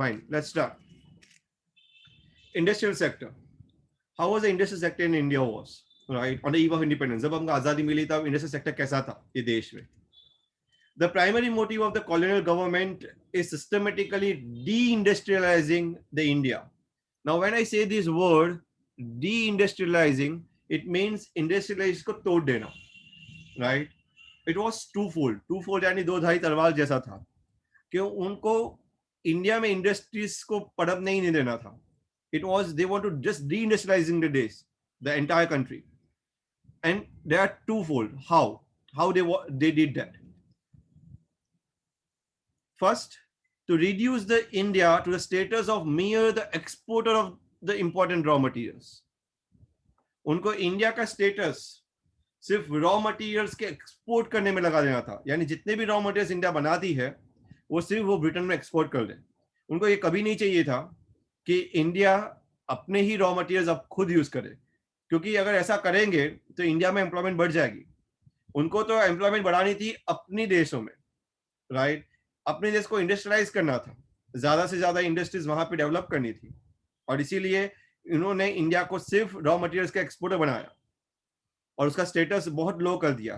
fine. Let's start. Industrial sector. How was the industrial sector in India was, right? On the eve of independence. जब हमको आजादी मिली तब industrial sector कैसा था ये देश में? The primary motive of the colonial government is systematically deindustrializing the India. Now, when I say this word deindustrializing, it means industrialize को तोड़ देना, right? It was twofold. Twofold यानी दो धारी तलवार जैसा था कि उनको इंडिया में इंडस्ट्रीज को पड़प नहीं देना था. It was they want to just deindustrializing the days, the entire country, and they are twofold. How they did that? First, to reduce the India to the status of mere the exporter of the important raw materials. उनको India का status सिर्फ raw materials के export करने में लगा देना था. यानी जितने भी रॉ मटेरियल्स इंडिया बनाती है वो सिर्फ वो ब्रिटेन में एक्सपोर्ट कर दे. उनको ये कभी नहीं चाहिए था कि इंडिया अपने ही रॉ मटेरियल्स अब खुद यूज करे, क्योंकि अगर ऐसा करेंगे तो इंडिया में एम्प्लॉयमेंट बढ़ जाएगी. उनको तो एम्प्लॉयमेंट बढ़ानी थी अपनी देशों में, राइट? अपने देश को इंडस्ट्रियलाइज करना था, ज्यादा से ज्यादा इंडस्ट्रीज वहां पे डेवलप करनी थी, और इसीलिए इन्होंने इंडिया को सिर्फ रॉ मटेरियल्स का एक्सपोर्टर बनाया और उसका स्टेटस बहुत लो कर दिया.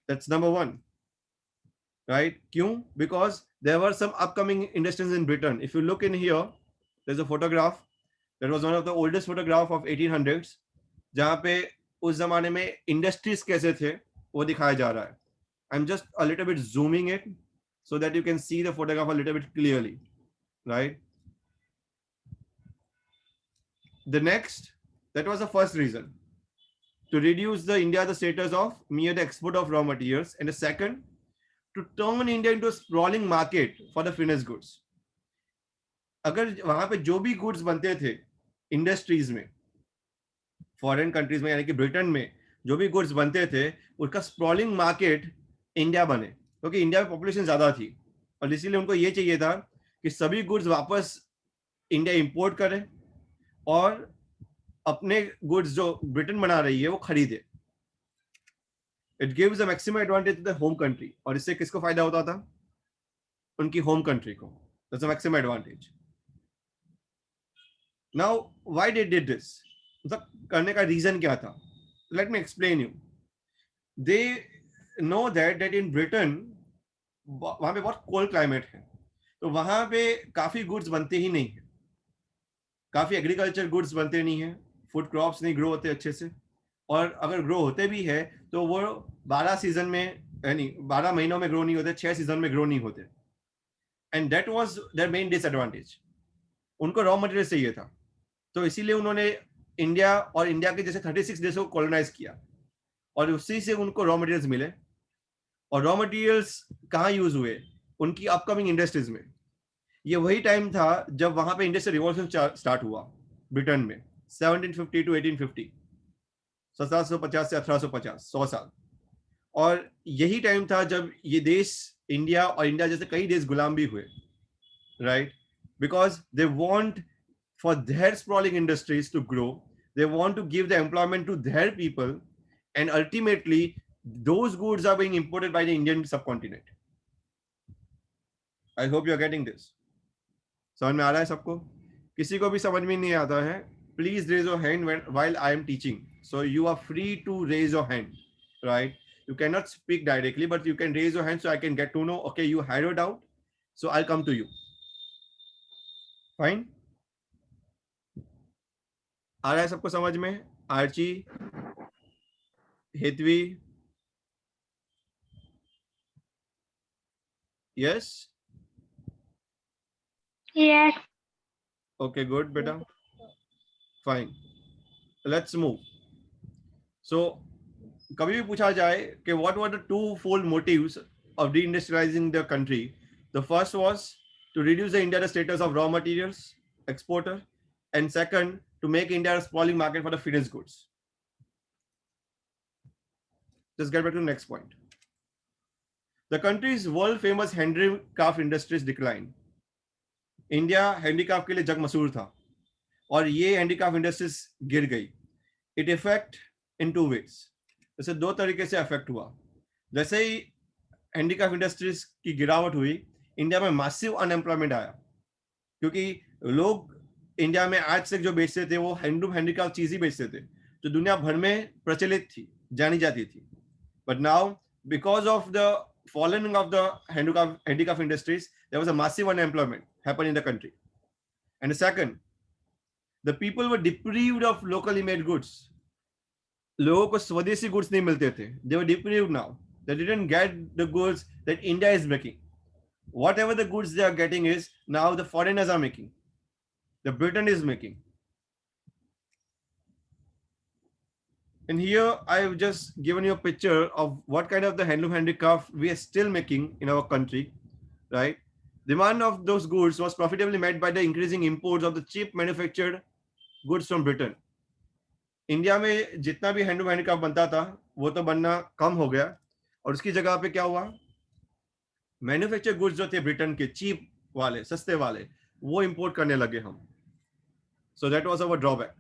That's number one, right? क्यों? Because there were some upcoming industries in Britain. If you look in here, there is a photograph that was one of the oldest photograph of 1800s, जहां पे उस जमाने में industries कैसे थे वो दिखाया जा रहा है. I am just a little bit zooming it so that you can see the photograph a little bit clearly, right? The next, that was the first reason, to reduce the India the status of mere the export of raw materials, and the second, to turn India into a sprawling market for the finished goods. अगर वहां पे जो भी goods बनते थे industries में, foreign countries में यानी कि ब्रिटेन में जो भी गुड्स बनते थे, उसका स्प्रॉलिंग मार्केट इंडिया बने, क्योंकि इंडिया में पॉपुलेशन ज्यादा थी और इसीलिए उनको ये चाहिए था कि सभी गुड्स वापस इंडिया इंपोर्ट करें और अपने गुड्स जो ब्रिटेन बना रही है वो खरीदे. It gives the maximum advantage to the home country. और इससे किसको फायदा होता था? उनकी होम कंट्री को. That's the maximum advantage. Now why they did this? मतलब करने का रीजन क्या था? Let me explain you. They know that in Britain वहां पे बहुत कोल्ड क्लाइमेट है, तो वहां पे काफी गुड्स बनते ही नहीं है, काफी एग्रीकल्चर गुड्स बनते नहीं है, फूड क्रॉप्स नहीं ग्रो होते अच्छे से, और अगर ग्रो होते भी है तो वो 12 सीजन में यानी 12 महीनों में ग्रो नहीं होते, 6 सीजन में ग्रो नहीं होते. And that was their main disadvantage. उनको रॉ मटेरियल चाहिए था, तो इसीलिए उन्होंने इंडिया और इंडिया के जैसे 36 देशों को कॉलोनाइज किया और उसी से उनको रॉ मटेरियल्स मिले. और रॉ मटेरियल्स कहाँ यूज हुए? उनकी अपकमिंग इंडस्ट्रीज में. ये वही टाइम था जब वहां पे इंडस्ट्रियल रिवॉल्यूशन स्टार्ट हुआ ब्रिटेन में, 1750 टू 1850, 1750 से 1850, 100 साल. और यही टाइम था जब ये देश इंडिया और इंडिया जैसे कई देश गुलाम भी हुए, right? Because they want for their sprawling industries to grow, they want to give the employment to their people, and ultimately those goods are being imported by the Indian subcontinent. I hope you are getting this. समझ में आ रहा है सबको? किसी को भी समझ में नहीं आता है, please raise your hand while I am teaching. So you are free to raise your hand, right? You cannot speak directly, but you can raise your hand so I can get to know, okay, you had a doubt, so I'll come to you. Fine? आ रहा है सबको समझ में? Archi, Hetvi, yes? Yes. Okay, good, beta. Fine. Let's move. So, कभी भी पूछा जाए कि what were the two-fold motives of deindustrializing the country? The first was to reduce the India's status of raw materials exporter, and second, to make India a sprawling market for the finished goods. Let's get back to the next point. The country's world-famous handicraft industries declined. India handicraft के लिए जग मशहूर था और ये handicraft industries गिर गई. It effect in two ways. जैसे दो तरीके से अफेक्ट हुआ. जैसे ही हैंडीक्राफ्ट इंडस्ट्रीज की गिरावट हुई, इंडिया में मैसिव अनएम्प्लॉयमेंट आया. क्योंकि लोग इंडिया में आज तक जो बेचते थे वो हैंडलूम हैंडीक्राफ्ट चीज ही बेचते थे जो दुनिया भर में प्रचलित थी, जानी जाती थी. But now because of the falling of the handicraft industries, there was a massive unemployment happened in the country. And second, the people were deprived of locally made goods. लोगों को स्वदेशी गुड्स नहीं मिलते थे. They were deprived now. They didn't get the goods that India is making. Whatever the goods they are getting is now the foreigners are making. The Britain is making. And here I've just given you a picture of what kind of the handloom handicraft we are still making in our country, right? Demand of those goods was profitably met by the increasing imports of the cheap manufactured goods from Britain. India में जितना भी handloom handicraft बनता था वो तो बनना कम हो गया और उसकी जगह पे क्या हुआ, मैन्युफैक्चर गुड्स जो थे ब्रिटेन के चीप वाले सस्ते वाले वो इंपोर्ट करने लगे हम. So that was our drawback.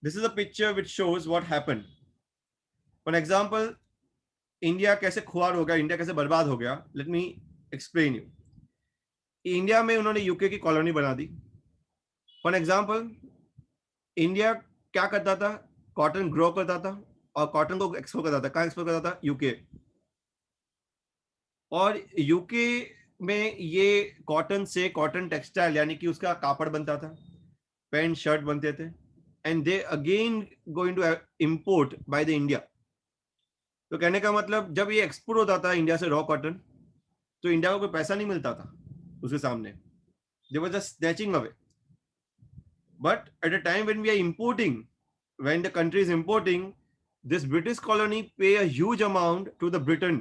This is a picture which shows what happened. For example, India कैसे खुआर हो गया, इंडिया कैसे बर्बाद हो गया. Let me explain you. India में उन्होंने यूके की कॉलोनी बना दी. फॉर एग्जाम्पल, इंडिया क्या करता था, कॉटन ग्रो करता था और कॉटन को एक्सपोर्ट करता था. कहाँ एक्सपोर्ट करता था? यूके. और यूके में ये कॉटन से कॉटन टेक्सटाइल यानी कि उसका कापड़ बनता था, पैंट शर्ट बनते थे. And they again going to import by the India. तो कहने का मतलब जब ये एक्सपोर्ट होता था इंडिया से रॉ कॉटन तो इंडिया को कोई पैसा नहीं मिलता था उसके सामने. They were just snatching away. But at a time when we are importing, when the country is importing, this British colony pay a huge amount to the Britain.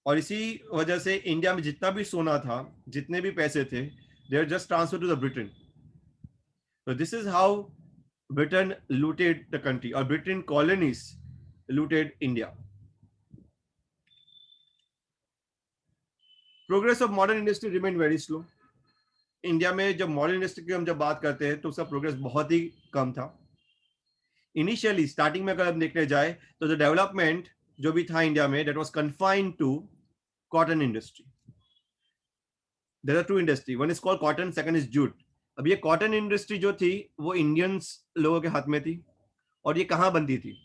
और इसी वजह से इंडिया में जितना भी सोना था, जितने भी पैसे थे, they are just transferred to the Britain. So this is how Britain looted the country, or Britain colonies looted India. Progress of modern industry remained very slow. India में जब मॉडर्न इंडस्ट्री की हम जब बात करते हैं तो उसका प्रोग्रेस बहुत ही कम था. इनिशियली स्टार्टिंग में अगर हम देखने जाए तो द डेवलपमेंट जो भी था इंडिया में that was confined to cotton industry. There are two industry, one is called cotton, second is jute. अब ये कॉटन इंडस्ट्री जो थी वो इंडियंस लोगों के हाथ में थी. और ये कहाँ बनती थी?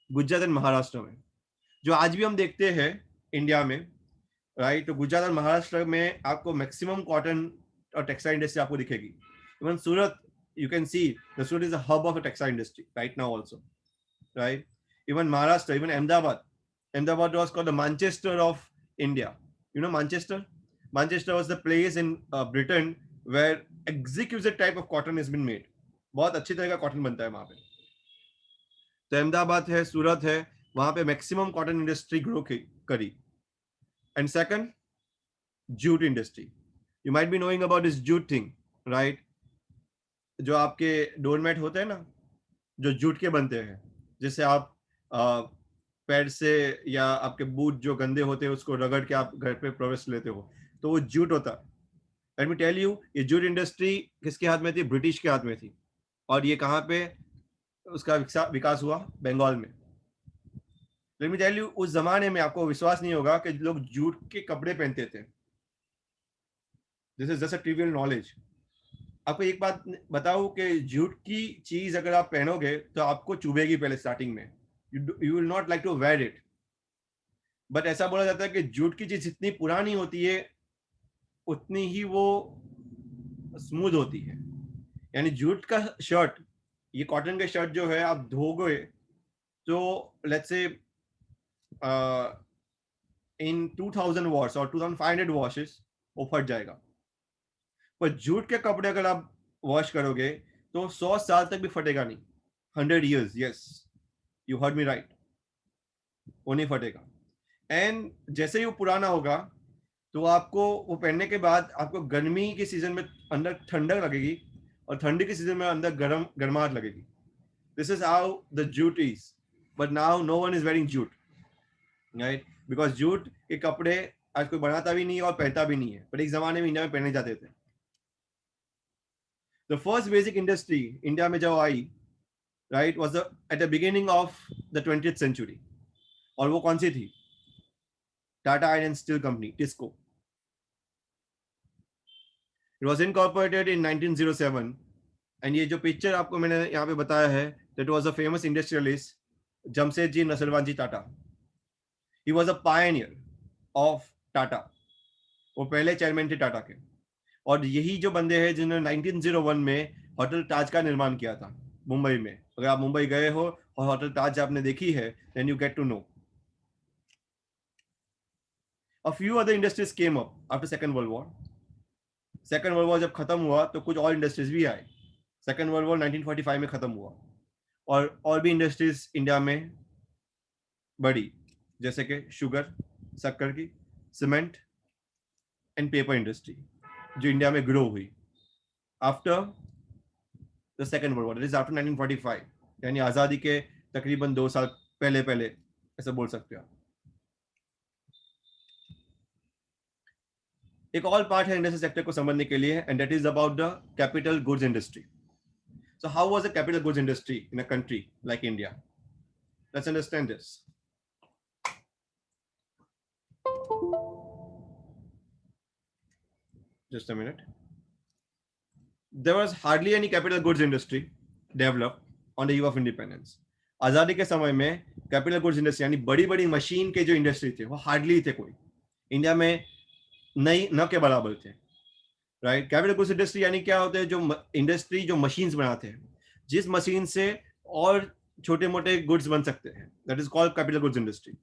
गुजरात एंड महाराष्ट्र में. जो आज भी हम देखते हैं इंडिया में, राइट, तो गुजरात और महाराष्ट्र में आपको मैक्सिमम कॉटन और टेक्सटाइल इंडस्ट्री आपको दिखेगी. Even Surat, you can see the Surat is a hub of a textile industry right now also, right? Even Maharashtra, even Ahmedabad was called the Manchester of India. You know Manchester? Manchester was the place in Britain where exquisite type of cotton has been made. बहुत अच्छी तरह का cotton बनता है वहां पे. तो अहमदाबाद है, सूरत है, वहां पे मैक्सिमम कॉटन इंडस्ट्री ग्रो करी. And second, jute industry. You might be knowing about this jute thing, right? जो आपके डोरमेट होते हैं ना, जो जूट के बनते हैं, जिससे आप पैर से या आपके बूट जो गंदे होते हैं उसको रगड़ के आप घर पे प्रवेश लेते हो, तो वो जूट होता है. लेट मी टेल यू, ये जूट इंडस्ट्री किसके हाथ में थी? ब्रिटिश के हाथ में थी. और ये कहाँ पे उसका विकास हुआ? बंगाल में. लेट मी टेल यू, उस जमाने में आपको विश्वास नहीं होगा कि लोग जूट के कपड़े पहनते थे. This is just a trivial knowledge. आपको एक बात बताऊं कि जूट की चीज अगर आप पहनोगे तो आपको चुभेगी पहले स्टार्टिंग में. You will not like to wear it. But ऐसा बोला जाता है कि जूट की चीज जितनी पुरानी होती है उतनी ही वो स्मूथ होती है. यानी जूट का शर्ट, ये कॉटन के शर्ट जो है आप धोगे तो लेट्स से इन 2000 वॉश और 2500 वॉशेस वो फट जाएगा. पर जूट के कपड़े अगर आप वॉश करोगे तो 100 साल तक भी फटेगा नहीं. 100 years, yes, you heard me right, वो नहीं फटेगा. एंड जैसे ही वो पुराना होगा तो आपको वो पहनने के बाद आपको गर्मी के सीजन में अंदर ठंडक लगेगी और ठंडी के सीजन में अंदर गर्माहट लगेगी. This is how the jute is. But now no one is wearing jute, right? Because jute के कपड़े आज कोई बनाता भी नहीं है और पहनता भी नहीं है. पर एक जमाने में इंडिया में पहने जाते थे. The first basic industry India में जो आई, right, was at the beginning of the 20th century. और वो कौन सी थी? Tata Iron and Steel Company, TISCO. It was incorporated in 1907. And ये जो पिक्चर आपको मैंने यहाँ पे बताया है, that was a famous industrialist, Jamsetji Nasirwanji Tata. He was a pioneer of Tata. वो पहले चेयरमैन थे टाटा के, और यही जो बंदे हैं जिन्होंने 1901 में होटल ताज का निर्माण किया था मुंबई में. अगर आप मुंबई गए हो और होटल ताज आपने देखी है, then you get to know. A few other industries came up after Second World War. Second World War जब खत्म हुआ तो कुछ और इंडस्ट्रीज भी आए. Second World War 1945 में खत्म हुआ, और भी इंडस्ट्रीज इंडिया में बढ़ी, जैसे कि शुगर, शक्कर की, सीमेंट एंड पेपर इंडस्ट्री, जो इंडिया में ग्रो हुई after the second world war, that is after 1945, यानी आज़ादी के तकरीबन 2 साल पहले ऐसा बोल सकते हो. एक और पार्ट है इंडस्ट्रियल सेक्टर को समझने के लिए, and that is about the capital goods industry. So how was the capital goods industry in a country like India? Let's understand this. Just a minute. There was hardly any capital goods industry developed on the eve of independence. आजादी के समय में capital goods industry यानी बड़ी बड़ी machine के जो industry थे वो हार्डली थे, कोई इंडिया में नहीं, न के बराबर थे. राइट. कैपिटल गुड्स इंडस्ट्री यानी क्या होते हैं? जो इंडस्ट्री जो मशीन्स बनाते हैं, जिस मशीन से और छोटे मोटे गुड्स बन सकते हैं, that is called capital goods industry.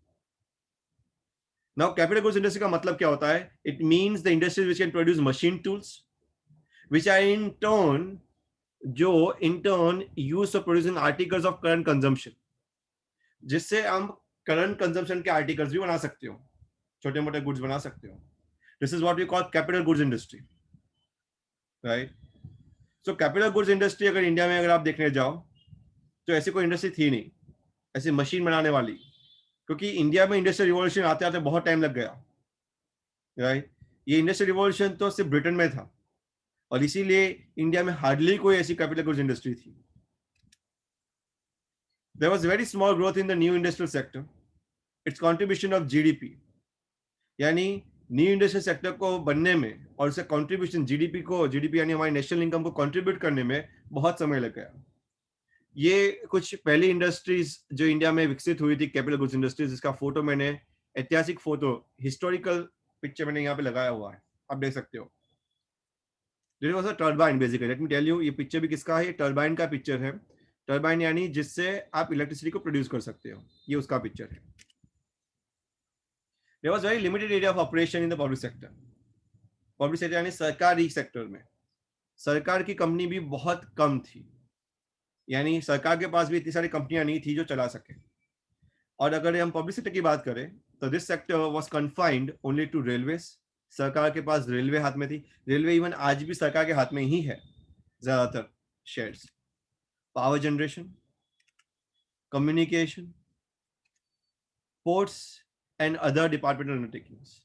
Now capital goods industry का मतलब क्या होता है? It means the industries which can produce machine tools which are in turn used for producing articles of current consumption, जिससे हम करंट कंजम्पशन के articles भी बना सकते हो, छोटे मोटे गुड्स बना सकते हो. This is what we call capital goods industry. Right. So capital goods industry अगर इंडिया में अगर आप देखने जाओ तो ऐसी कोई इंडस्ट्री थी नहीं, ऐसी मशीन बनाने वाली, क्योंकि इंडिया में इंडस्ट्रियल रिवॉल्यूशन आते आते बहुत टाइम लग गया. राइट. ये इंडस्ट्रियल रिवॉल्यूशन तो सिर्फ ब्रिटेन में था, और इसीलिए इंडिया में हार्डली कोई ऐसी कैपिटल गुड्स इंडस्ट्री थी. There was very small growth in the new industrial sector. Its contribution of GDP, यानी न्यू इंडस्ट्रियल सेक्टर को बनने में और उसका कंट्रीब्यूशन जीडीपी यानी हमारी नेशनल इनकम को कंट्रीब्यूट करने में बहुत समय लग गया. ये कुछ पहली इंडस्ट्रीज जो इंडिया में विकसित हुई थी कैपिटल गुड्स इंडस्ट्रीज, इसका फोटो मैंने, ऐतिहासिक फोटो, हिस्टोरिकल पिक्चर मैंने यहाँ पे लगाया हुआ है, आप देख सकते हो. This was a turbine basically. Let me tell you, ये पिक्चर भी किसका है? टर्बाइन का पिक्चर है. टर्बाइन यानी जिससे आप इलेक्ट्रिसिटी को प्रोड्यूस कर सकते हो, ये उसका पिक्चर है. There was very limited area of operation in the public sector. Public sector यानी सरकारी सेक्टर में सरकार की कंपनी भी बहुत कम थी, यानी सरकार के पास भी इतनी सारी कंपनियां नहीं थी जो चला सके. और अगर हम पब्लिक सेक्टर की बात करें तो this sector was confined only to railways. सरकार के पास रेलवे हाथ में थी. रेलवे इवन आज भी सरकार के हाथ में ही है ज्यादातर shares. Power generation, communication, ports and other departmental undertakings,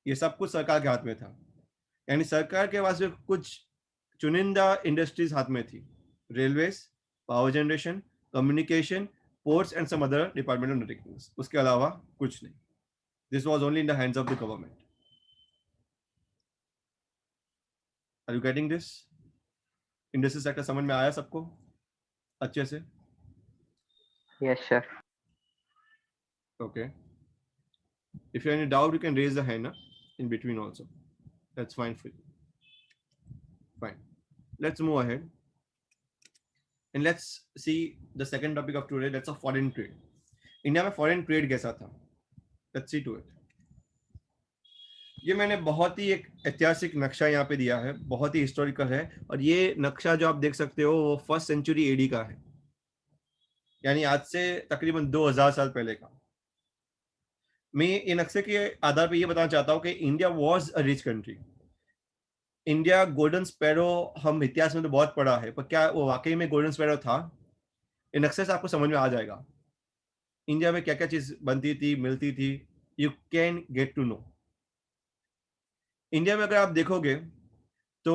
ये सब कुछ सरकार के हाथ में था. यानी सरकार के पास कुछ चुनिंदा इंडस्ट्रीज हाथ में थी, railways, power generation, communication, ports and some other departmental undertakings. उसके अलावा कुछ नहीं. This was only in the hands of the government. Are you getting this? Industry sector समझ में आया सबको अच्छे से? Yes, sir. Okay. If you have any doubt, you can raise the hand in between also. That's fine for you. Fine. Let's move ahead. And let's see the second topic of today. That's a foreign trade. India में foreign trade कैसा था? Let's see to it. ये मैंने बहुत ही एक ऐतिहासिक नक्शा यहाँ पे दिया है, बहुत ही हिस्टोरिकल है, और ये नक्शा जो आप देख सकते हो वो 1st सेंचुरी एडी का है, यानी आज से तकरीबन 2000 साल पहले का. मैं ये नक्शे के आधार पे ये बताना चाहता हूँ कि India was a rich country. India golden sparrow हम इतिहास में तो बहुत पढ़ा है, पर क्या वो वाकई में गोल्डन स्पैरो था? इन नक्शे से आपको समझ में आ जाएगा इंडिया में क्या क्या चीज बनती थी, मिलती थी. You can get to know. India में अगर आप देखोगे तो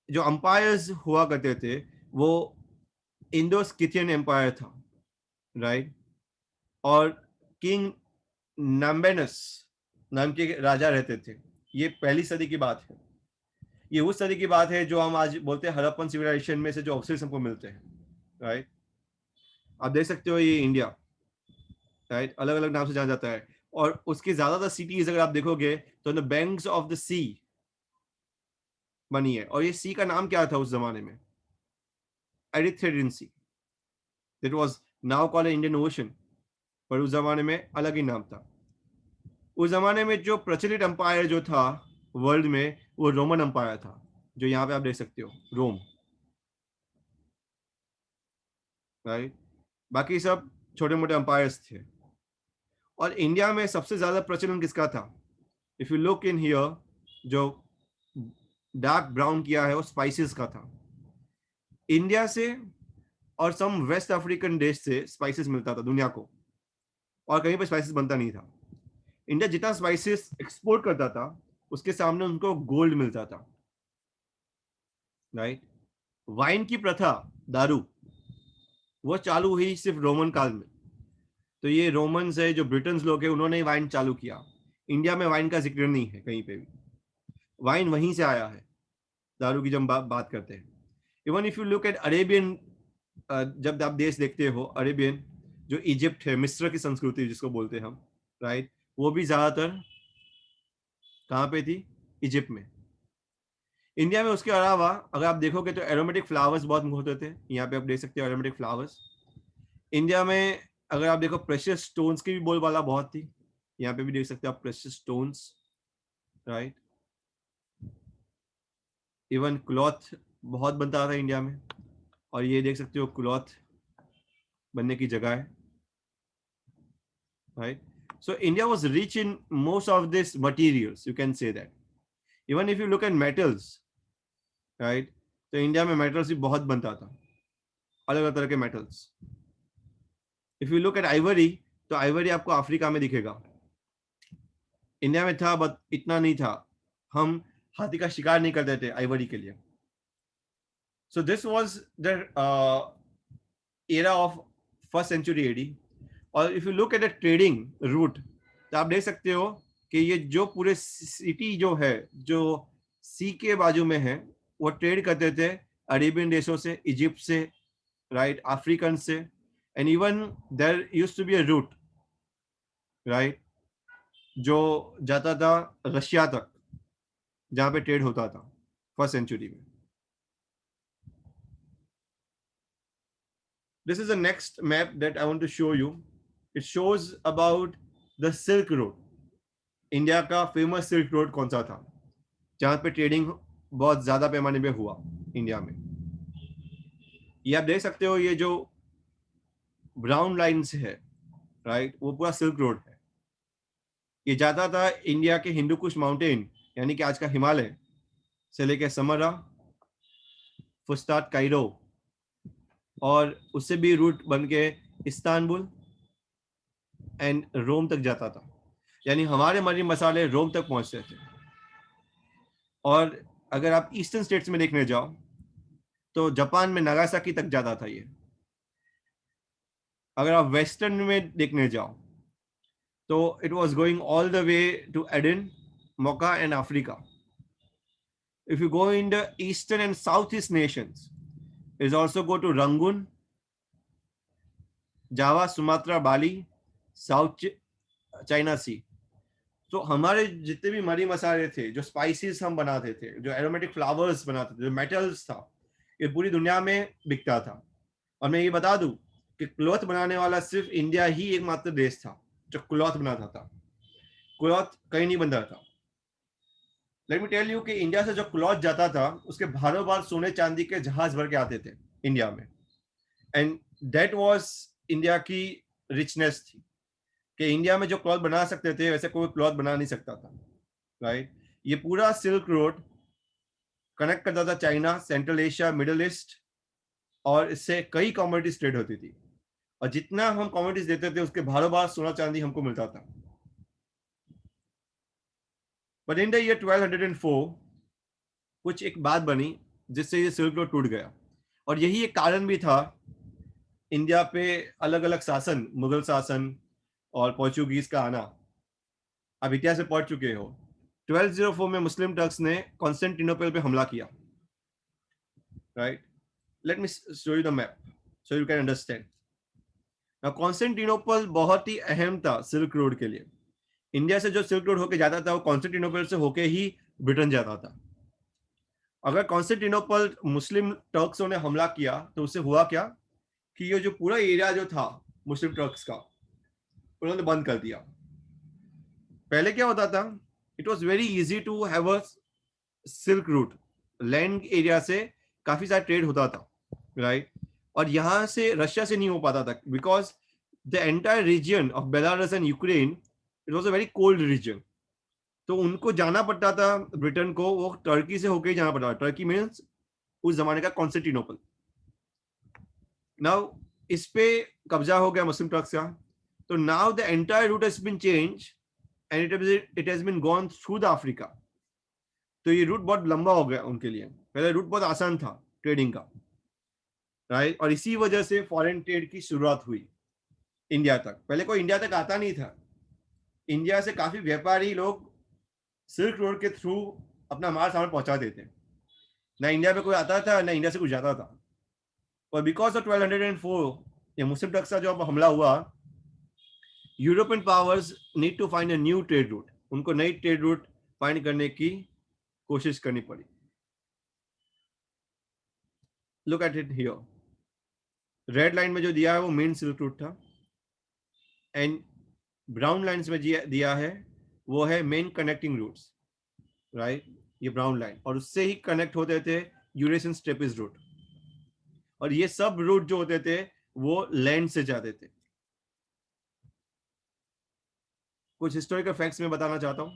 जो अंपायर्स हुआ करते थे वो इंडो स्किथियन एम्पायर था, राइट. और किंग नंबेनस नाम के राजा रहते थे। ये पहली सदी की बात है। ये उस सदी की बात है जो हम आज बोलते हैं हड़प्पन सिविलाइजेशन में से जो ऑक्सिल्स हमको मिलते हैं, राइट। आप देख सकते हो ये इंडिया, राइट, अलग अलग नाम से जाना जाता है। और उसकी ज्यादातर सिटीज अगर आप देखोगे तो द बैंक्स ऑफ द सी बनी है। और ये सी का नाम क्या था उस जमाने में? Erythraean Sea. It was now called Indian Ocean, पर उस जमाने में अलग ही नाम था। उस जमाने में जो प्रचलित एम्पायर जो था वर्ल्ड में, वो रोमन एम्पायर था, जो यहाँ पे आप देख सकते हो, रोम, राइट। बाकी सब छोटे मोटे एम्पायर्स थे। और इंडिया में सबसे ज्यादा प्रचलन किसका था? If you look in here, जो डार्क ब्राउन किया है वो स्पाइसेस का था। इंडिया से और सम वेस्ट अफ्रीकन देश से स्पाइसेस मिलता था दुनिया को, और कहीं पर स्पाइसेस बनता नहीं था। इंडिया जितना स्पाइसेस एक्सपोर्ट करता था उसके सामने उनको गोल्ड मिलता था, राइट। वाइन की प्रथा, दारू, वो चालू हुई सिर्फ रोमन काल में। तो ये रोमन्स है, जो ब्रिटेन्स लोग हैं, उन्होंने वाइन चालू किया। इंडिया में वाइन का जिक्र नहीं है कहीं पे भी। वाइन वहीं से आया है, दारू की जब बात करते हैं। Even if you look eight Arabian, जब आप देश देखते हो अरेबियन, जो इजिप्ट है, मिस्र की संस्कृति जिसको बोलते हैं हम, राइट, वो भी ज्यादातर कहाँ पे थी? इजिप्ट में। इंडिया में उसके अलावा अगर आप देखोगे तो एरोमेटिक फ्लावर्स बहुत होते थे। यहाँ पे आप देख सकते हो एरोमेटिक फ्लावर्स। इंडिया में अगर आप देखो प्रेशियस स्टोन्स की भी बोलबाला बहुत थी। यहाँ पे भी देख सकते हो आप precious stones, right. Even cloth बहुत बनता था इंडिया में, और ये देख सकते हो क्लॉथ बनने की जगह है, right. So India was rich in most of these materials, you can say that. Even if you look at metals, right, तो इंडिया में मेटल्स भी बहुत बनता था, अलग अलग तरह के metals. If you look eight Ivory, तो आइवरी आपको अफ्रीका में दिखेगा। इंडिया में था बट इतना नहीं था, हम हाथी का शिकार नहीं करते थे आइवरी के लिए। So this was the era of first century AD. और if you look at the trading route, तो आप देख सकते हो कि ये जो पूरे सिटी जो है, जो सी के बाजू में है, वो ट्रेड करते थे अरेबियन देशों से, इजिप्ट से, राइट, अफ्रीकन से। And even there used to be a route, right, जो जाता था रशिया तक, जहां पे ट्रेड होता था फर्स्ट सेंचुरी में। This is the next map that I want to show you. It shows about the Silk Road. India का फेमस सिल्क रोड कौन सा था, जहां पे ट्रेडिंग बहुत ज्यादा पैमाने पे हुआ इंडिया में? ये आप देख सकते हो, ये जो ब्राउन लाइन से है, राइट, वो पूरा सिल्क रोड है। ये जाता था इंडिया के हिंदू कुश माउंटेन, यानी कि आज का हिमालय, से लेके समरा, फुस्तात, कायरो, और उससे भी रूट बन के इस्तांबुल एंड रोम तक जाता था। यानी हमारे मरी मसाले रोम तक पहुंचते थे। और अगर आप ईस्टर्न स्टेट्स में देखने जाओ तो जापान में नागासाकी तक जाता था ये। अगर आप वेस्टर्न में देखने जाओ तो it was going all the way to Aden, Mocha and Africa. If you go in the eastern and south east nations, is also go to Rangoon, Java, Sumatra, Bali, South China Sea. तो हमारे जितने भी मरी मसाले थे, जो spices हम बनाते थे, जो एरोमेटिक फ्लावर्स बनाते थे, जो मेटल्स था, ये पूरी दुनिया में बिकता था। और मैं ये बता दूं कि क्लॉथ बनाने वाला सिर्फ इंडिया ही एकमात्र देश था जो क्लॉथ बनाता था। क्लॉथ कहीं नहीं बनता था। लेट मी टेल यू कि इंडिया से जो क्लॉथ जाता था उसके भारों भार सोने चांदी के जहाज भर के आते थे इंडिया में। एंड दैट वाज इंडिया की रिचनेस थी, कि इंडिया में जो क्लॉथ बना सकते थे वैसे कोई क्लॉथ बना नहीं सकता था, राइट। ये पूरा सिल्क रोड कनेक्ट करता था China, central Asia, middle east, और इससे कई कमोडिटीज ट्रेड होती थी। और जितना हम कमोडिटीज देते थे उसके भारों भार सोना चांदी हमको मिलता था। बट इन द ईयर 1204 कुछ एक बात बनी जिससे ये सिल्क रोड टूट गया। और यही एक कारण भी था इंडिया पे अलग अलग शासन, मुगल शासन और पोर्चुगीज का आना। आप इतिहास से पढ़ चुके हो, 1204 में मुस्लिम टर्क्स ने कॉन्स्टेंटिनोपल पे हमला किया, right? Let me show you the map so you can understand. Now Constantinople बहुत ही अहम था सिल्क रोड के लिए। इंडिया से जो सिल्क रोड होके जाता था वो कॉन्स्टेंटिनोपल से होके ही ब्रिटेन जाता था। अगर कॉन्स्टेंटिनोपल मुस्लिम टर्क्सों ने हमला किया तो उससे हुआ क्या कि ये जो पूरा एरिया जो था मुस्लिम टर्क्स का, उन्होंने बंद कर दिया। पहले क्या होता था, it was very easy to have a silk route, land area से काफी सारा ट्रेड होता था, राइट? और यहाँ से रशिया से नहीं हो पाता था because the entire reason of Belarus and Ukraine it was a very cold region. तो उनको जाना पड़ता था ब्रिटेन को, वो टर्की से होकर ही जाना पड़ता था। टर्की मीन्स उस जमाने का कॉन्स्टेंटिनोपल। नाउ इस पे कब्जा हो गया मुस्लिम टर्क्स का, तो now the entire route has been change and it has been gone through the Africa. तो ये रूट बहुत लंबा हो गया उनके लिए, पहले रूट बहुत आसान था ट्रेडिंग का, राइट? और इसी वजह से फॉरेन ट्रेड की शुरुआत हुई इंडिया तक। पहले कोई इंडिया तक आता नहीं था, इंडिया से काफी व्यापारी लोग सिल्क रोड के थ्रू अपना माल सामान पहुंचा देते। ना इंडिया में कोई आता था ना इंडिया से कुछ जाता था। और बिकॉज ऑफ 1204 ये मुस्लिम टर्क्स का जो हमला हुआ, European powers need to find a new trade route. उनको नई ट्रेड रूट फाइंड करने की कोशिश करनी पड़ी। Look at it here, red line में जो दिया है वो मेन सिल्क रूट था, एंड ब्राउन लाइंस में दिया है वो है मेन कनेक्टिंग रूट्स, राइट? ये ब्राउन लाइन, और उससे ही कनेक्ट होते थे यूरेशियन स्टेपिस रूट। और ये सब रूट जो होते थे वो लैंड से जाते थे। कुछ हिस्टोरिकल फैक्ट्स में बताना चाहता हूँ।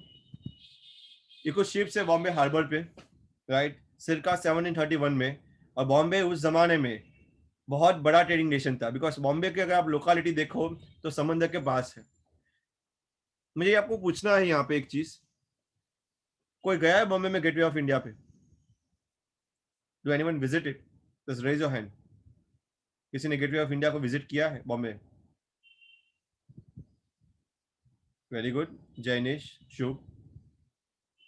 ये कुछ शिप्स है बॉम्बे हार्बर पे, राइट? सिरका 1731 में। और बॉम्बे उस जमाने में बहुत बड़ा ट्रेडिंग नेशन था, बिकॉज बॉम्बे की अगर आप लोकेलिटी देखो तो समंदर के पास है। मुझे आपको पूछना है यहाँ पे एक चीज, कोई गया है बॉम्बे में गेटवे ऑफ इंडिया पे? Do anyone visit it? Just raise your hand. किसी ने गेटवे ऑफ इंडिया को विजिट किया है Bombay? Very good, Jainish, Shubh,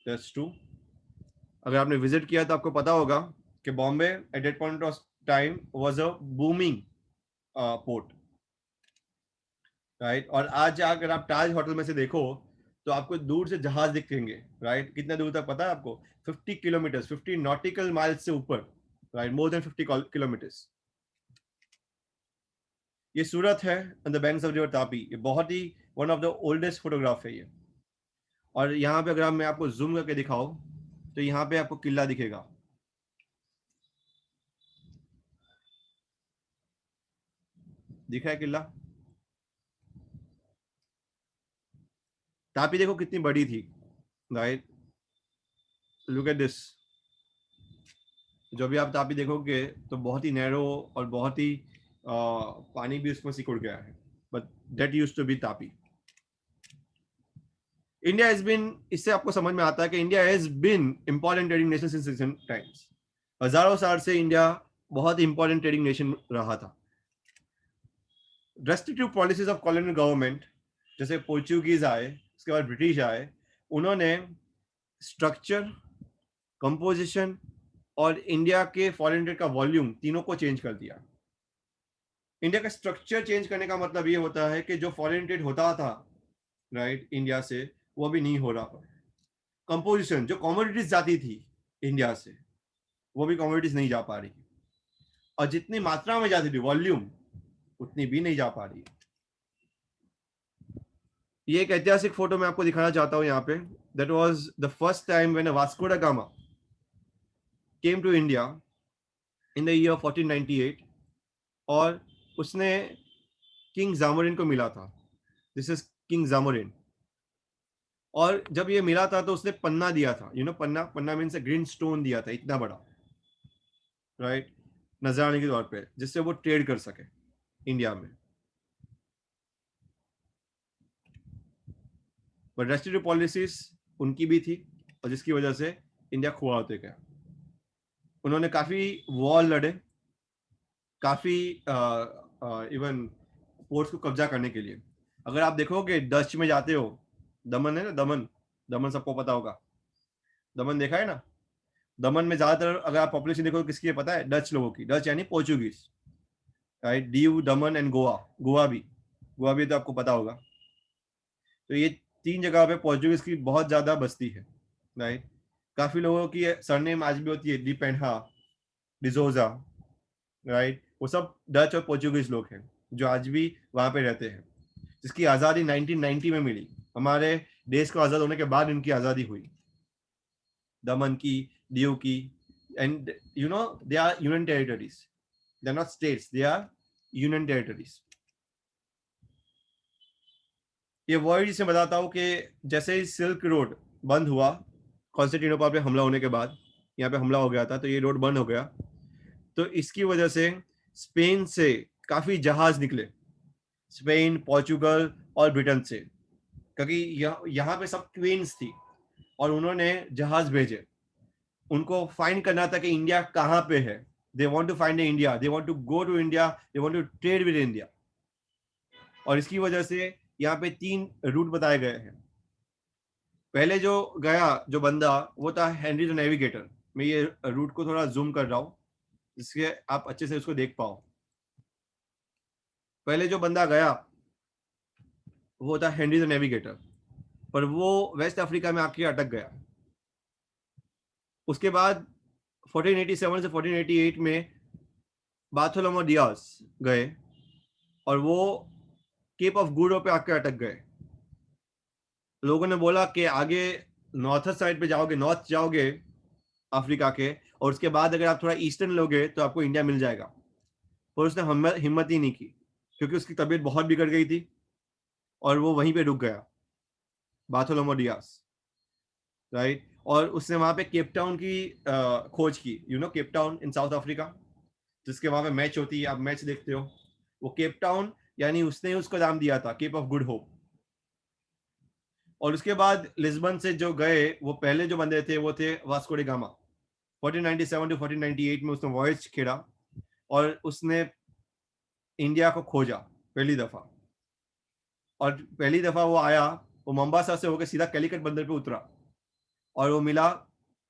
that's true. अगर आपने विजिट किया तो आपको पता होगा कि Bombay at that point of time was a booming port, right? और आज अगर आप ताज होटल में से देखो तो आपको दूर से जहाज दिखेंगे, राइट? कितना दूर तक पता है आपको? 50 किलोमीटर, 50 नॉटिकल माइल्स से ऊपर, राइट? More than 50 kilometres. ये सूरत है on the banks of river Tapi. ये बहुत ही one of the oldest photograph है ये। और यहाँ पे अगर मैं आपको जूम करके दिखाऊं तो यहाँ पे आपको किला दिखेगा। दिख रहा है किला? तापी देखो कितनी बड़ी थी, राइट? Look at this. जब भी आप तापी देखोगे तो बहुत ही नैरो और बहुत ही पानी भी उसमें सिकुड़ गया है, but that used to be Tapi. India has been, इससे आपको समझ में आता है कि India has been important trading nation since recent times. हजारों साल से इंडिया बहुत इंपॉर्टेंट ट्रेडिंग नेशन रहा था। Restrictive policies of colonial government, जैसे पोर्चुगीज आए, उसके बाद ब्रिटिश आए, उन्होंने स्ट्रक्चर, कंपोजिशन और इंडिया के फॉरेन ट्रेड का वॉल्यूम तीनों को चेंज कर दिया। इंडिया का स्ट्रक्चर चेंज करने का मतलब ये होता है कि जो फॉरेन ट्रेड होता था, राइट, इंडिया से, वो भी नहीं हो रहा। कंपोजिशन, जो कमोडिटीज जाती थी इंडिया से, वो भी कमोडिटीज नहीं जा पा रही, और जितनी मात्रा में जाती थी वॉल्यूम, उतनी भी नहीं जा पा रही। ये एक ऐतिहासिक फोटो मैं आपको दिखाना चाहता हूं यहाँ पे। That was the first time when Vasco da Gama came to India in the year 1498, और उसने किंग जामोरिन को मिला था। This is king Zamorin. और जब ये मिला था तो उसने पन्ना दिया था, पन्ना, पन्ना मीन्स ग्रीन स्टोन दिया था इतना बड़ा, राइट, नजराने के तौर पे, जिससे वो ट्रेड कर सके इंडिया में। बट रेस्ट्रिक्टिव पॉलिसीज उनकी भी थी, और जिसकी वजह से इंडिया खुआ होते गया। उन्होंने काफी वॉर लड़े, काफी इवन पोर्ट्स को कब्जा करने के लिए। अगर आप देखोगे डच में जाते हो, दमन है ना, दमन, दमन सबको पता होगा, दमन देखा है ना। दमन में ज्यादातर अगर आप पॉपुलेशन देखो किसकी है पता है, डच लोगों की, डच यानी Portuguese, right. Diu, Daman and Goa, Goa भी तो आपको पता होगा। तो ये 3 जगह पे पोर्चुगीज की बहुत ज्यादा बस्ती है, राइट। काफी लोगों की सरनेम आज भी होती है डिपेंडा, डिजोजा, राइट। वो सब डच और पोर्चुगीज लोग हैं जो आज भी वहां पे रहते हैं, जिसकी आज़ादी 1990 में मिली। हमारे देश को आज़ाद होने के बाद इनकी आज़ादी हुई, दमन की, दीव की। And you know they are union territories, they are not states, they are union territories. ये वर्ड इसे बताता हूँ कि जैसे ही सिल्क रोड बंद हुआ कॉन्स्टेंटिनोपल पे हमला होने के बाद, यहाँ पे हमला हो गया था तो ये रोड बंद हो गया, तो इसकी वजह से स्पेन से काफी जहाज निकले, स्पेन, पोर्चुगल और ब्रिटेन से, क्योंकि यहाँ पे सब क्वींस थी और उन्होंने जहाज भेजे। उनको फाइंड करना था कि इंडिया कहाँ पे है, they want to find India, they want to go to India, they want to trade with India. और इसकी वजह से यहाँ पे 3 रूट बताए गए हैं। पहले जो गया जो बंदा, वो था हेनरी द नेविगेटर। मैं ये रूट को थोड़ा जूम कर रहा हूँ जिससे आप अच्छे से उसको देख पाओ। पहले जो बंदा गया वो था हेनरी द नेविगेटर, पर वो वेस्ट अफ्रीका में आके अटक गया। उसके बाद 1487 से 1488 में बार्थोलोमो डियास गए और वो केप ऑफ गुड होप पे आके अटक गए। लोगों ने बोला कि आगे नॉर्थ साइड पे जाओगे, नॉर्थ जाओगे अफ्रीका के, और उसके बाद अगर आप थोड़ा ईस्टर्न लोगे तो आपको इंडिया मिल जाएगा। पर उसने हिम्मत ही नहीं की, क्योंकि उसकी तबीयत बहुत बिगड़ गई थी और वो वहीं पे रुक गया, बार्थोलोमो डियास, राइट। और उसने वहां पे केप टाउन की खोज की, you know Cape town in south Africa, जिसके वहां पे मैच होती है, आप मैच देखते हो, वो केप टाउन, यानी उसने उसको नाम दिया था केप ऑफ गुड होप। और उसके बाद लिस्बन से जो गए, वो पहले जो बंदे थे वो थे वास्को डी गामा। 1497 टू 1498 में उसने वॉयज खेड़ा और उसने इंडिया को खोजा पहली दफा। और पहली दफा वो आया, वो मोम्बासा से होकर सीधा कैलिकट बंदर पे उतरा और वो मिला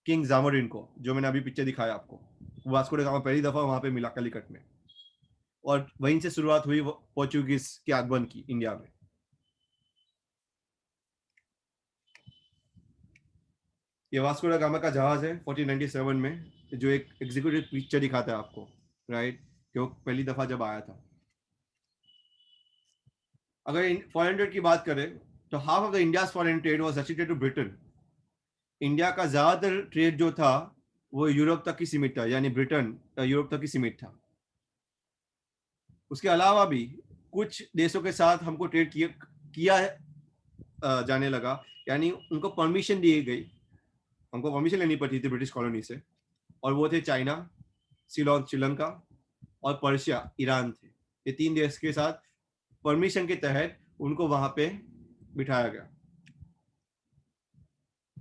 किंग जामोरिन को, जो मैंने अभी पिक्चर दिखाया आपको। वास्को डी गामा पहली दफा वहां पे मिला कैलिकट में, और वहीं से शुरुआत हुई पोर्चुगीज के आगमन की इंडिया में। ये वास्को डी गामा का जहाज है 1497 में, जो एक एग्जीक्यूटिव पिक्चर दिखाता है आपको, राइट, कि वो पहली दफा जब आया था। अगर फॉरेन ट्रेड की बात करें तो half of the India's foreign trade was restricted to Britain. India का ज्यादातर ट्रेड जो था वो यूरोप तक ही सीमित था, यानी ब्रिटेन यूरोप तक ही सीमित था। उसके अलावा भी कुछ देशों के साथ हमको ट्रेड किया जाने लगा, यानी उनको परमिशन दी गई, हमको परमिशन लेनी पड़ती थी ब्रिटिश कॉलोनी से, और वो थे चाइना, सिलोन श्रीलंका और पर्शिया ईरान थे। ये 3 देश के साथ परमिशन के तहत उनको वहां पे बिठाया गया।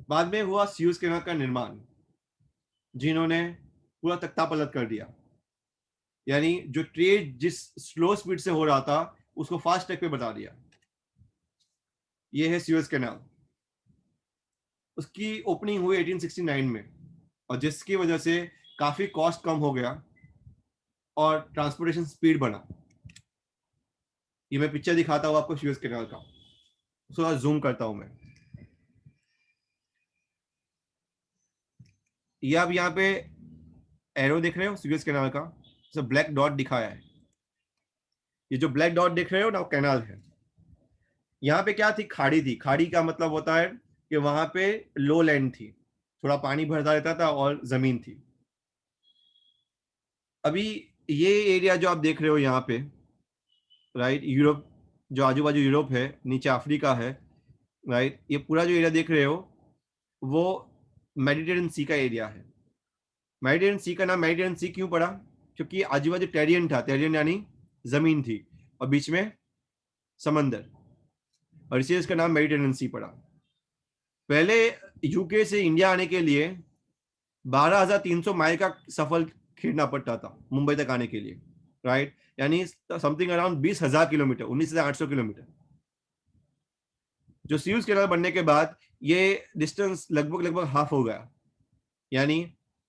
बाद में हुआ सुएज कैनाल का निर्माण, जिन्होंने पूरा तख्ता पलट कर दिया, यानी जो ट्रेड जिस स्लो स्पीड से हो रहा था उसको फास्ट ट्रैक पे बता दिया। ये है सुएज कैनाल। उसकी ओपनिंग हुई 1869 में, और जिसकी वजह से काफी कॉस्ट कम हो गया और ट्रांसपोर्टेशन स्पीड बढ़ा। ये मैं पिक्चर दिखाता हूँ आपको सुएज कैनाल का, थोड़ा जूम करता हूं मैं। ये आप यहाँ पे एरो देख रहे हो सुएज कैनाल का, ब्लैक डॉट दिखाया है। ये जो ब्लैक डॉट देख रहे हो ना, वो कैनाल है। यहाँ पे क्या थी, खाड़ी थी। खाड़ी का मतलब होता है कि वहां पे लो लैंड थी, थोड़ा पानी भरता रहता था और जमीन थी। अभी ये एरिया जो आप देख रहे हो यहाँ पे, राइट, यूरोप, जो आजू बाजू यूरोप है, नीचे अफ्रीका है, राइट, ये पूरा जो एरिया देख रहे हो वो मेडिटेरियन सी का एरिया है। मेडिटेरियन सी का नाम मेडिटेरियन सी क्यों पड़ा, क्योंकि आजू बाजू टेरियन था, टेरियन यानी जमीन थी और बीच में समंदर, और इसीलिए इसका नाम मेडिटेरियन सी पड़ा। पहले यूके से इंडिया आने के लिए 12,300 माइल का सफर खेलना पड़ता था मुंबई तक आने के लिए, राइट, यानी समथिंग अराउंड 20,000 किलोमीटर, 19,800 किलोमीटर। जो सुएज कैनाल बनने के बाद ये डिस्टेंस लगभग हाफ हो गया, यानी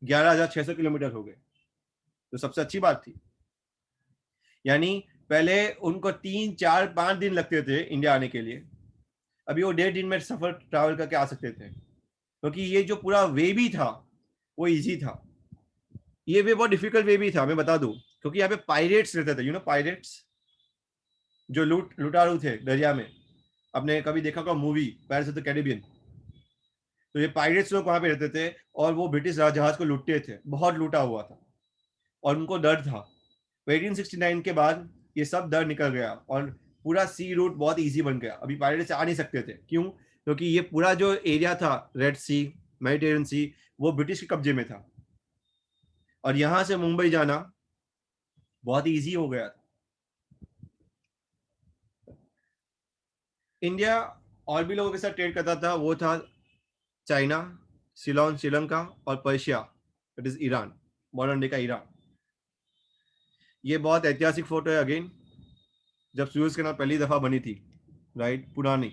11,600 किलोमीटर हो गए, तो सबसे अच्छी बात थी। यानी पहले उनको 3, 4, 5 दिन लगते थे इंडिया आने के लिए, अभी वो 1.5 दिन में सफर ट्रैवल करके आ सकते थे, क्योंकि ये जो पूरा वे भी था वो इजी था। ये वे बहुत डिफिकल्ट वे भी था, मैं बता दूं, क्योंकि यहाँ पे पायरेट्स रहते थे, पायरेट्स जो लुटारू थे दरिया में। आपने कभी देखा होगा movie pirates of the Caribbean, तो ये पायरेट्स लोग वहां पे रहते थे और वो ब्रिटिश जहाज को लूटते थे, बहुत लूटा हुआ था और उनको डर था। 1869 के बाद ये सब डर निकल गया और पूरा सी रूट बहुत इजी बन गया। अभी पायरेट्स आ नहीं सकते थे, क्यों? क्योंकि ये पूरा जो एरिया था रेड सी, मेडिटेरियन सी, वो ब्रिटिश के कब्जे में था और यहां से मुंबई जाना बहुत इजी हो गया था। इंडिया और भी लोगों के साथ ट्रेड करता था, वो था चाइना, सिलोन श्रीलंका और Persia, that is Iran, modern day का ईरान। ये बहुत ऐतिहासिक फोटो है अगेन, जब सुएज कैनाल पहली दफा बनी थी, राइट, पुरानी।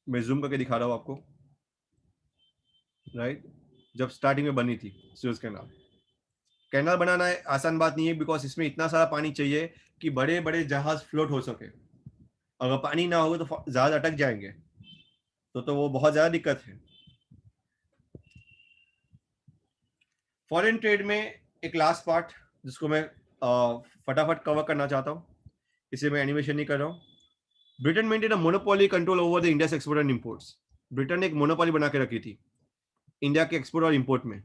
मैं जूम करके दिखा रहा हूँ आपको, राइट, जब स्टार्टिंग में बनी थी सुएज कैनाल। कैनाल बनाना आसान बात नहीं है, बिकॉज इसमें इतना सारा पानी चाहिए कि बड़े बड़े जहाज फ्लोट हो सके। अगर पानी ना हो तो जहाज अटक जाएंगे, तो वो बहुत ज्यादा दिक्कत है। फॉरेन ट्रेड में एक लास्ट पार्ट जिसको मैं फटाफट कवर करना चाहता हूँ, इसे मैं एनिमेशन नहीं कर रहा हूँ। Britain maintain a monopoly control over the India's export and imports. Britain ने एक मोनोपोली बना के रखी थी इंडिया के एक्सपोर्ट और इंपोर्ट में।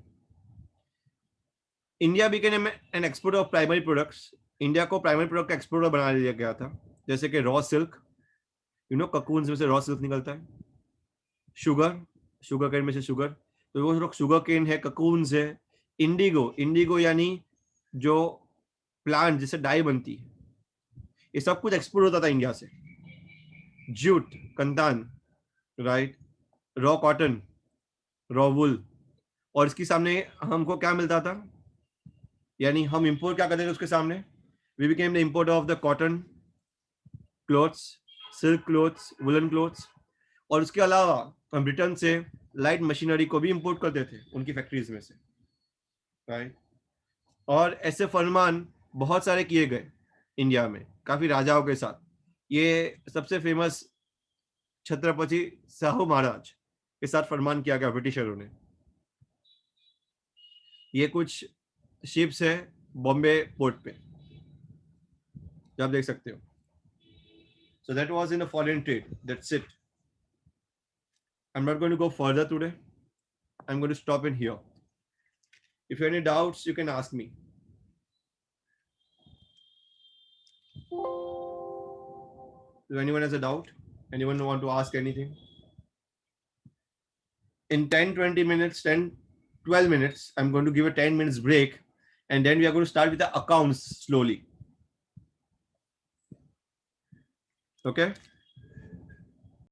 India became an export of primary products. India को प्राइमरी प्रोडक्ट का एक्सपोर्टर बना दिया गया था, जैसे कि रॉ सिल्क, ककून्स में से रॉ सिल्क निकलता है। शुगर केन में से शुगर, तो वो लोग शुगर केन है, ककून्स है। इंडिगो यानी जो प्लांट जिससे डाई बनती है, ये सब कुछ एक्सपोर्ट होता था इंडिया से। जूट, कंतान, right, raw cotton, raw wool, और इसके सामने हमको क्या मिलता था, यानी हम इंपोर्ट क्या करते थे उसके सामने? We became the import of the cotton clothes, silk clothes, woollen clothes, और उसके अलावा हम ब्रिटेन से लाइट मशीनरी को भी इंपोर्ट करते थे उनकी फैक्ट्रीज में से, राइट। और ऐसे फरमान बहुत सारे किए गए इंडिया में काफी राजाओं के साथ। ये सबसे फेमस छत्रपति साहू महाराज के साथ फरमान किया गया ब्रिटिशरों ने। ये कुछ शिप्स है बॉम्बे पोर्ट पे, जो आप देख सकते हो। So that was in a foreign trade. That's it. I'm not going to go further today. I'm going to stop in here. If you have any doubts, you can ask me. If anyone has a doubt, anyone want to ask anything? In 10, 20 minutes, 10, 12 minutes, I'm going to give a 10 minutes break, and then we are going to start with the accounts slowly. Okay?